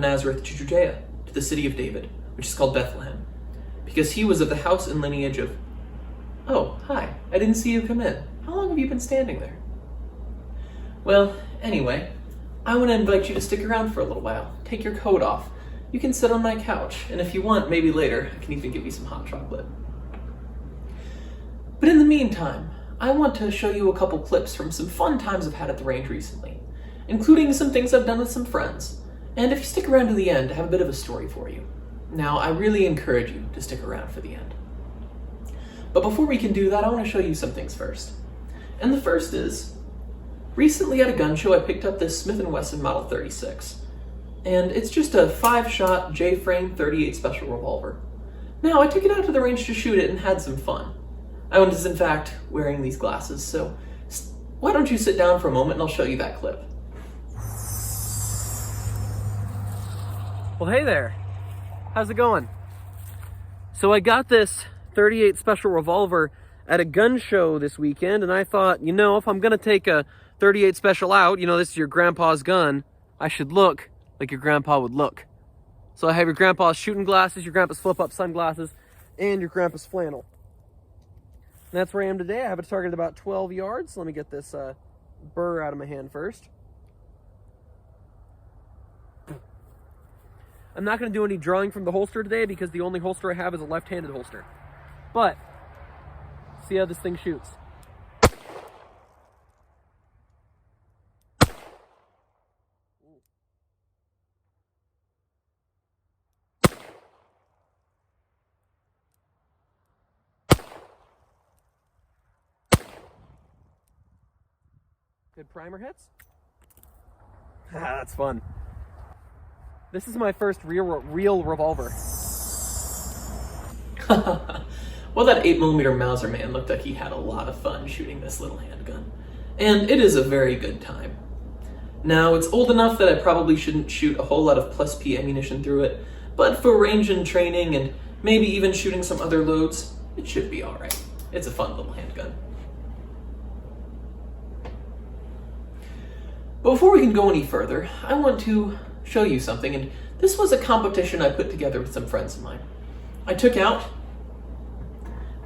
Nazareth to Judea, to the city of David, which is called Bethlehem, because he was of the house and lineage of... Oh, hi, I didn't see you come in. How long have you been standing there? Well, anyway, I want to invite you to stick around for a little while. Take your coat off. You can sit on my couch, and if you want, maybe later, I can even give you some hot chocolate. But in the meantime, I want to show you a couple clips from some fun times I've had at the range recently, including some things I've done with some friends. And if you stick around to the end, I have a bit of a story for you. Now, I really encourage you to stick around for the end. But before we can do that, I want to show you some things first. And the first is, recently at a gun show, I picked up this Smith & Wesson Model 36. And it's just a 5-shot J-frame 38 special revolver. Now, I took it out to the range to shoot it and had some fun. I was, in fact, wearing these glasses, so why don't you sit down for a moment and I'll show you that clip. Well, hey there. How's it going? So I got this 38 special revolver at a gun show this weekend, and I thought, if I'm going to take a 38 special out, this is your grandpa's gun, I should look like your grandpa would look. So I have your grandpa's shooting glasses, your grandpa's flip-up sunglasses, and your grandpa's flannel. And that's where I am today. I have it targeted about 12 yards. Let me get this burr out of my hand first. I'm not going to do any drawing from the holster today because the only holster I have is a left-handed holster. But, see how this thing shoots. Good primer hits. That's fun. This is my first real revolver. Well, that 8mm Mauser man looked like he had a lot of fun shooting this little handgun. And it is a very good time. Now, it's old enough that I probably shouldn't shoot a whole lot of plus P ammunition through it, but for range and training and maybe even shooting some other loads, it should be alright. It's a fun little handgun. But before we can go any further, I want to show you something, and this was a competition I put together with some friends of mine. I took out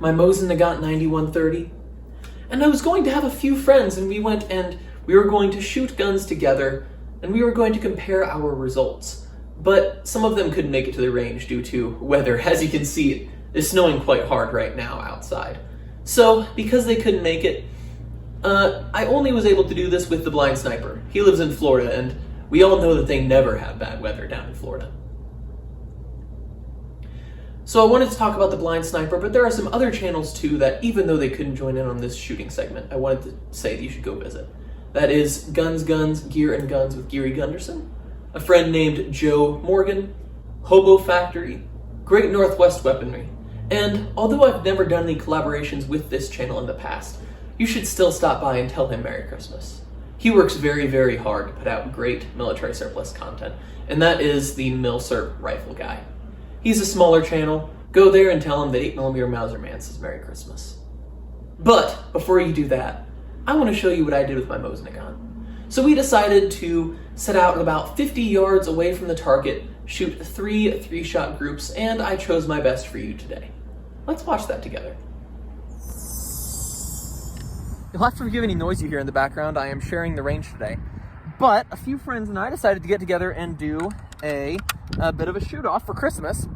my Mosin Nagant 9130, and I was going to have a few friends, and we were going to shoot guns together, and we were going to compare our results. But some of them couldn't make it to the range due to weather. As you can see, it's snowing quite hard right now outside. So, because they couldn't make it, I only was able to do this with the blind sniper. He lives in Florida, and we all know that they never have bad weather down in Florida. So I wanted to talk about the blind sniper, but there are some other channels too that, even though they couldn't join in on this shooting segment, I wanted to say that you should go visit. That is Guns, Gear and Guns with Geary Gunderson, a friend named Joe Morgan, Hobo Factory, Great Northwest Weaponry, and although I've never done any collaborations with this channel in the past, you should still stop by and tell him Merry Christmas. He works very, very hard to put out great military surplus content, and that is the Milsurp Rifle Guy. He's a smaller channel. Go there and tell him that 8mm Mauser man says Merry Christmas. But before you do that, I want to show you what I did with my Mosin Nagant. So we decided to set out about 50 yards away from the target, shoot 3-shot groups, and I chose my best for you today. Let's watch that together. You'll have to forgive any noise you hear in the background. I am sharing the range today. But a few friends and I decided to get together and do a bit of a shoot-off for Christmas.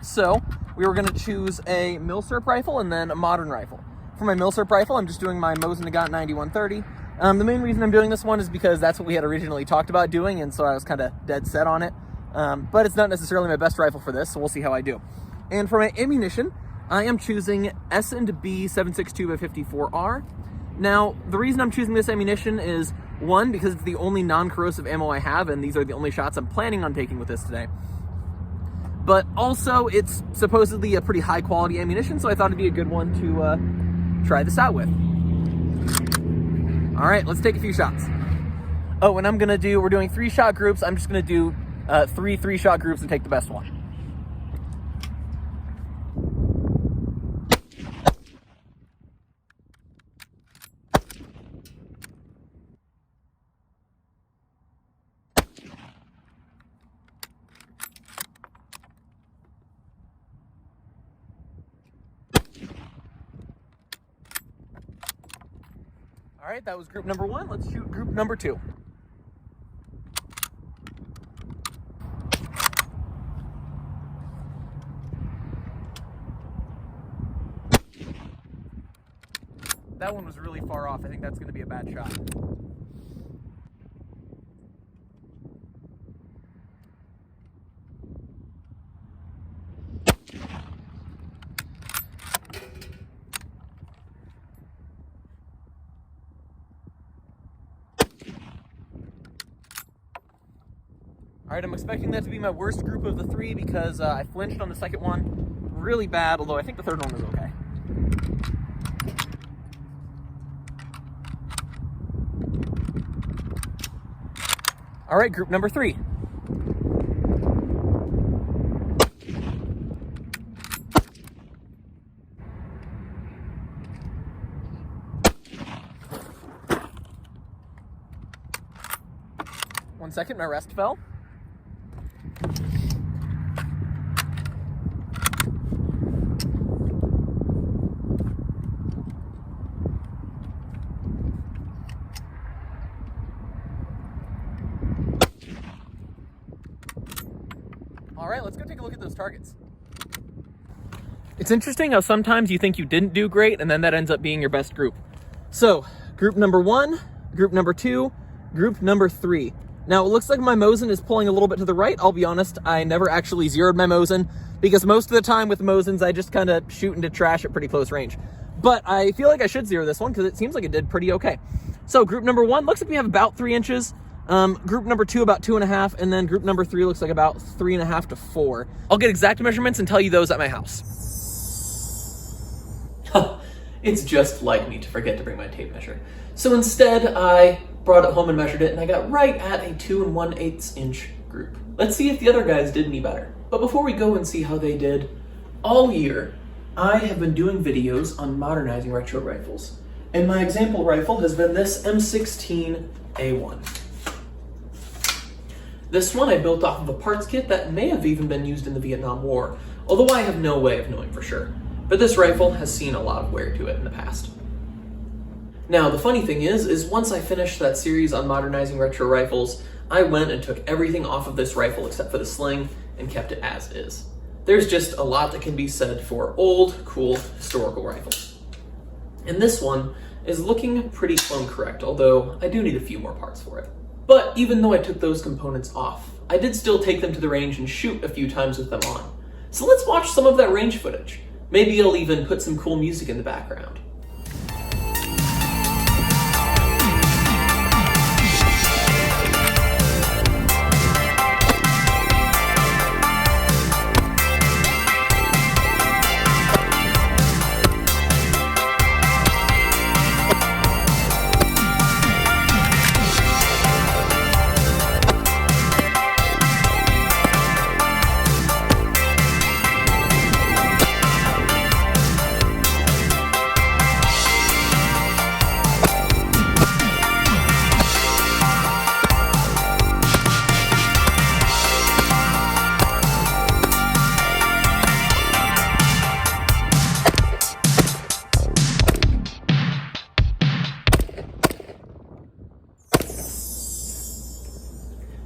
So we were going to choose a Milsurp rifle and then a modern rifle. For my Milsurp rifle, I'm just doing my Mosin Nagant 9130. The main reason I'm doing this one is because that's what we had originally talked about doing, and so I was kind of dead set on it. But it's not necessarily my best rifle for this, so we'll see how I do. And for my ammunition, I am choosing S&B 7.62x54R. Now, the reason I'm choosing this ammunition is, one, because it's the only non-corrosive ammo I have, and these are the only shots I'm planning on taking with this today. But also, it's supposedly a pretty high-quality ammunition, so I thought it'd be a good one to try this out with. All right, let's take a few shots. Oh, and we're doing 3-shot groups. I'm just going to do 3-shot groups and take the best one. All right, that was group number 1. Let's shoot group number 2. That one was really far off. I think that's going to be a bad shot. All right, I'm expecting that to be my worst group of the 3 because I flinched on the second one really bad, although I think the third one was okay. All right, group number 3. One second, my rest fell. All right, let's go take a look at those targets. It's interesting how sometimes you think you didn't do great and then that ends up being your best group. So, group number 1, group number 2, group number 3. Now, it looks like my Mosin is pulling a little bit to the right. I'll be honest, I never actually zeroed my Mosin because most of the time with Mosins, I just kind of shoot into trash at pretty close range. But I feel like I should zero this one because it seems like it did pretty okay. So, group number 1 looks like we have about 3 inches. Group number 2 about 2.5, and then group number 3 looks like about 3.5 to 4. I'll get exact measurements and tell you those at my house. It's just like me to forget to bring my tape measure. So instead, I brought it home and measured it, and I got right at a 2 1/8 inch group. Let's see if the other guys did any better. But before we go and see how they did, all year, I have been doing videos on modernizing retro rifles. And my example rifle has been this M16A1. This one I built off of a parts kit that may have even been used in the Vietnam War, although I have no way of knowing for sure. But this rifle has seen a lot of wear to it in the past. Now, the funny thing is once I finished that series on modernizing retro rifles, I went and took everything off of this rifle except for the sling and kept it as is. There's just a lot that can be said for old, cool, historical rifles. And this one is looking pretty clone correct, although I do need a few more parts for it. But even though I took those components off, I did still take them to the range and shoot a few times with them on. So let's watch some of that range footage. Maybe I'll even put some cool music in the background.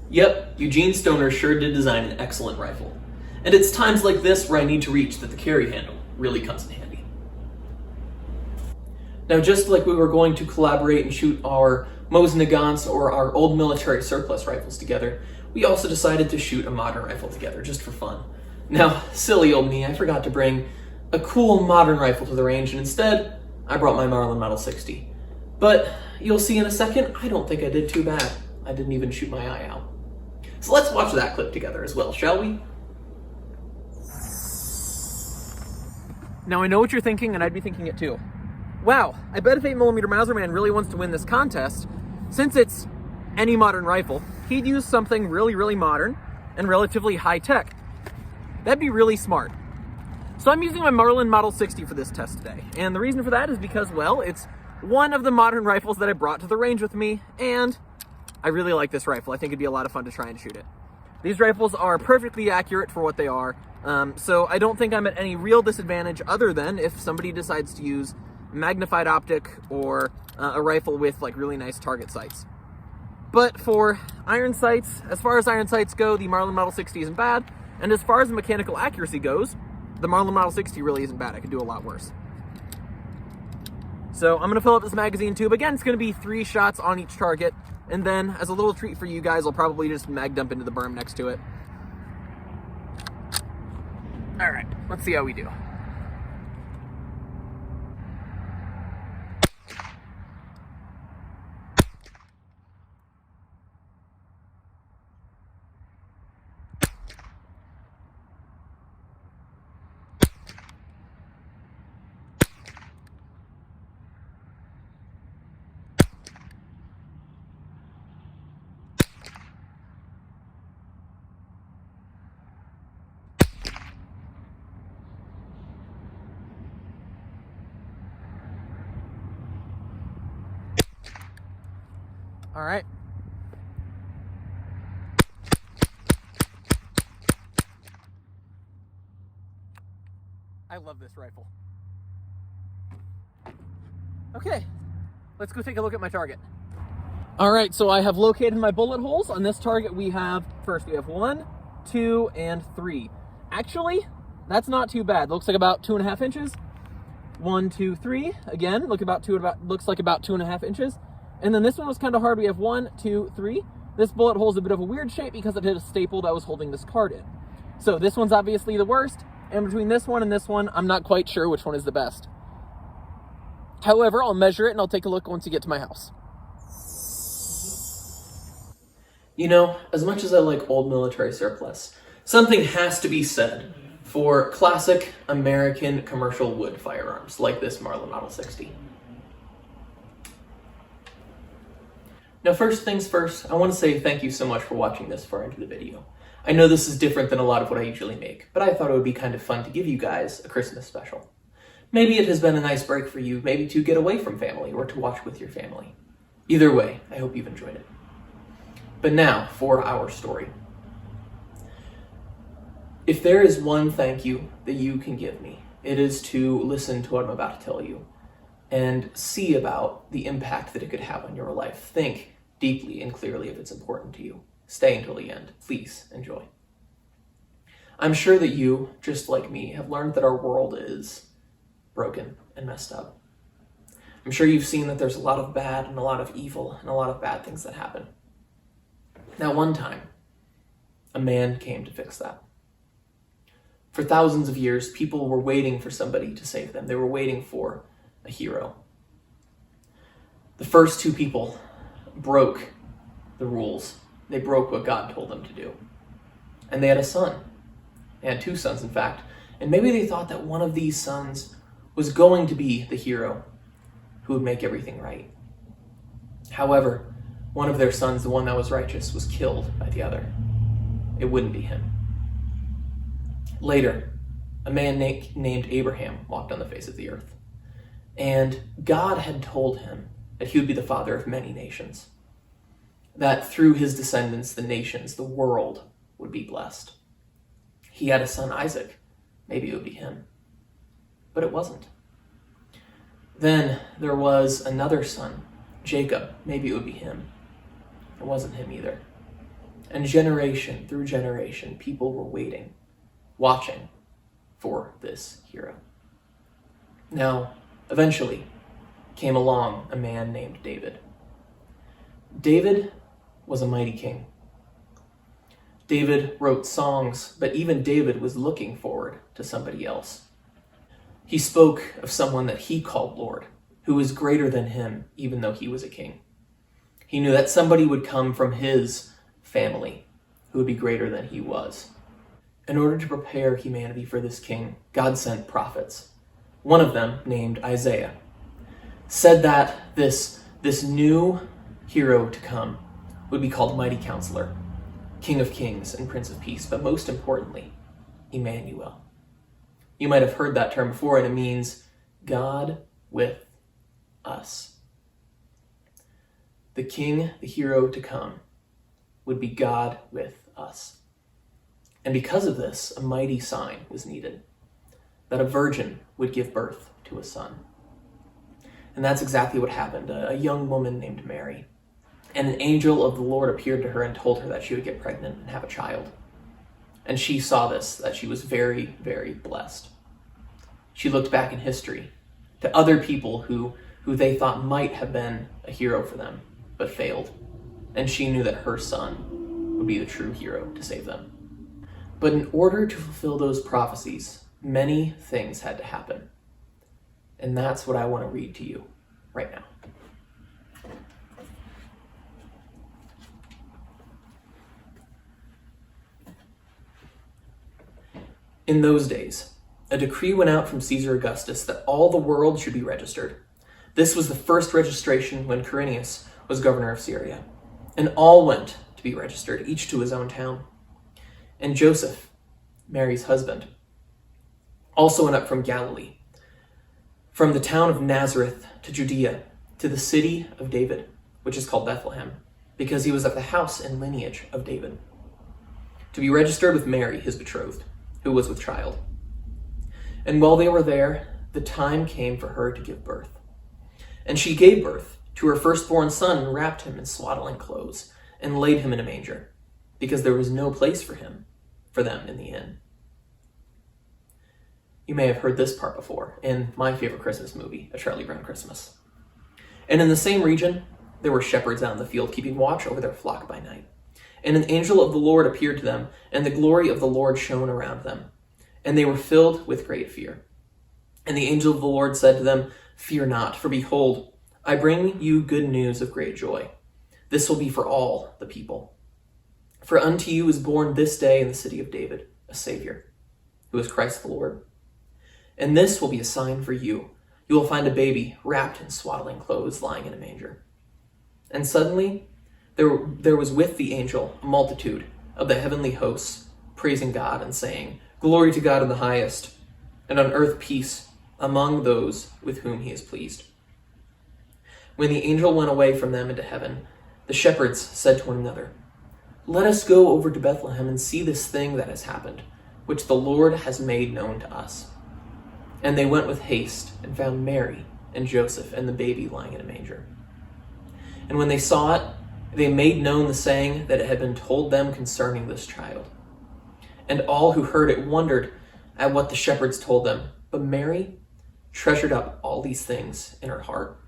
Yep, Eugene Stoner sure did design an excellent rifle. And it's times like this where I need to reach that the carry handle really comes in handy. Now, just like we were going to collaborate and shoot our Mosin Nagants or our old military surplus rifles together, we also decided to shoot a modern rifle together, just for fun. Now, silly old me, I forgot to bring a cool modern rifle to the range, and instead, I brought my Marlin Model 60. But you'll see in a second, I don't think I did too bad. I didn't even shoot my eye out. So let's watch that clip together as well, shall we? Now I know what you're thinking, and I'd be thinking it too. Wow, I bet if 8mm Mauser Man really wants to win this contest, since it's any modern rifle, he'd use something really, really modern and relatively high-tech. That'd be really smart. So I'm using my Marlin Model 60 for this test today, and the reason for that is because, well, it's one of the modern rifles that I brought to the range with me, and I really like this rifle. I think it'd be a lot of fun to try and shoot it. These rifles are perfectly accurate for what they are, so I don't think I'm at any real disadvantage other than if somebody decides to use magnified optic or a rifle with like really nice target sights. But for iron sights, as far as iron sights go, the Marlin Model 60 isn't bad. And as far as mechanical accuracy goes, the Marlin Model 60 really isn't bad. I could do a lot worse. So I'm going to fill up this magazine tube. Again, it's going to be 3 shots on each target. And then as a little treat for you guys, I'll probably just mag dump into the berm next to it. All right, let's see how we do. All right. I love this rifle. Okay, let's go take a look at my target. All right, so I have located my bullet holes. On this target, we have 1, 2, and 3. Actually, that's not too bad. Looks like about 2.5 inches. 1, 2, 3. Again, looks like about 2.5 inches. And then this one was kind of hard. We have 1, 2, 3. This bullet hole is a bit of a weird shape because it had a staple that was holding this card in. So this one's obviously the worst. And between this one and this one, I'm not quite sure which one is the best. However, I'll measure it and I'll take a look once you get to my house. You know, as much as I like old military surplus, something has to be said for classic American commercial wood firearms like this Marlin Model 60. Now, first things first, I want to say thank you so much for watching this far into the video. I know this is different than a lot of what I usually make, but I thought it would be kind of fun to give you guys a Christmas special. Maybe it has been a nice break for you, maybe to get away from family or to watch with your family. Either way, I hope you've enjoyed it. But now, for our story. If there is one thank you that you can give me, it is to listen to what I'm about to tell you and see about the impact that it could have on your life. Think deeply and clearly if it's important to you. Stay until the end. Please enjoy. I'm sure that you, just like me, have learned that our world is broken and messed up. I'm sure you've seen that there's a lot of bad and a lot of evil and a lot of bad things that happen. Now, one time, a man came to fix that. For thousands of years, people were waiting for somebody to save them. They were waiting for a hero. The first 2 people broke the rules. They broke what God told them to do. And they had a son. They had 2 sons, in fact. And maybe they thought that one of these sons was going to be the hero who would make everything right. However, one of their sons, the one that was righteous, was killed by the other. It wouldn't be him. Later, a man named Abraham walked on the face of the earth. And God had told him that he would be the father of many nations. That through his descendants, the nations, the world would be blessed. He had a son, Isaac. Maybe it would be him. But it wasn't. Then there was another son, Jacob. Maybe it would be him. It wasn't him either. And generation through generation, people were waiting, watching for this hero. Now, eventually came along a man named David. David was a mighty king. David wrote songs, but even David was looking forward to somebody else. He spoke of someone that he called Lord, who was greater than him, even though he was a king. He knew that somebody would come from his family who would be greater than he was. In order to prepare humanity for this king, God sent prophets. One of them, named Isaiah, said that this new hero to come would be called Mighty Counselor, King of Kings and Prince of Peace, but most importantly, Emmanuel. You might have heard that term before, and it means God with us. The king, the hero to come, would be God with us. And because of this, a mighty sign was needed, that a virgin would give birth to a son. And that's exactly what happened. A young woman named Mary. And an angel of the Lord appeared to her and told her that she would get pregnant and have a child. And she saw this, that she was very, very blessed. She looked back in history to other people who they thought might have been a hero for them, but failed. And she knew that her son would be the true hero to save them. But in order to fulfill those prophecies, many things had to happen. And that's what I want to read to you right now. In those days, a decree went out from Caesar Augustus that all the world should be registered. This was the first registration when Quirinius was governor of Syria. And all went to be registered, each to his own town. And Joseph, Mary's husband, also went up from Galilee, from the town of Nazareth to Judea, to the city of David, which is called Bethlehem, because he was of the house and lineage of David, to be registered with Mary, his betrothed, who was with child. And while they were there, the time came for her to give birth. And she gave birth to her firstborn son and wrapped him in swaddling clothes and laid him in a manger, because there was no place for them in the inn. You may have heard this part before in my favorite Christmas movie, A Charlie Brown Christmas. And in the same region, there were shepherds out in the field keeping watch over their flock by night. And an angel of the Lord appeared to them, and the glory of the Lord shone around them. And they were filled with great fear. And the angel of the Lord said to them, "Fear not, for behold, I bring you good news of great joy. This will be for all the people. For unto you is born this day in the city of David a Savior, who is Christ the Lord. And this will be a sign for you. You will find a baby wrapped in swaddling clothes lying in a manger." And suddenly there was with the angel a multitude of the heavenly hosts, praising God and saying, "Glory to God in the highest, and on earth peace among those with whom he is pleased." When the angel went away from them into heaven, the shepherds said to one another, "Let us go over to Bethlehem and see this thing that has happened, which the Lord has made known to us." And they went with haste and found Mary and Joseph and the baby lying in a manger. And when they saw it, they made known the saying that it had been told them concerning this child. And all who heard it wondered at what the shepherds told them. But Mary treasured up all these things in her heart.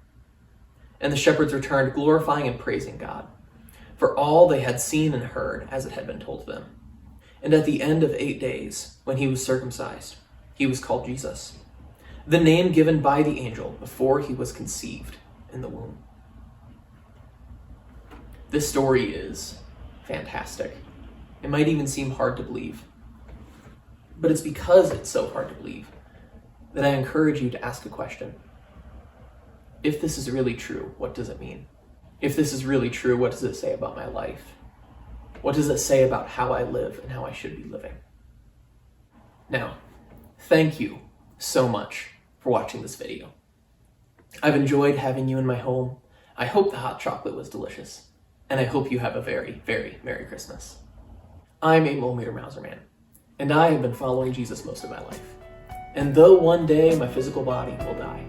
And the shepherds returned, glorifying and praising God for all they had seen and heard as it had been told to them. And at the end of 8 days, when he was circumcised, he was called Jesus, the name given by the angel before he was conceived in the womb. This story is fantastic. It might even seem hard to believe. But it's because it's so hard to believe that I encourage you to ask a question. If this is really true, what does it mean? If this is really true, what does it say about my life? What does it say about how I live and how I should be living? Now, thank you so much for watching this video. I've enjoyed having you in my home. I hope the hot chocolate was delicious. And I hope you have a very, very Merry Christmas. I'm a millimeter Mauser man, and I have been following Jesus most of my life. And though one day my physical body will die,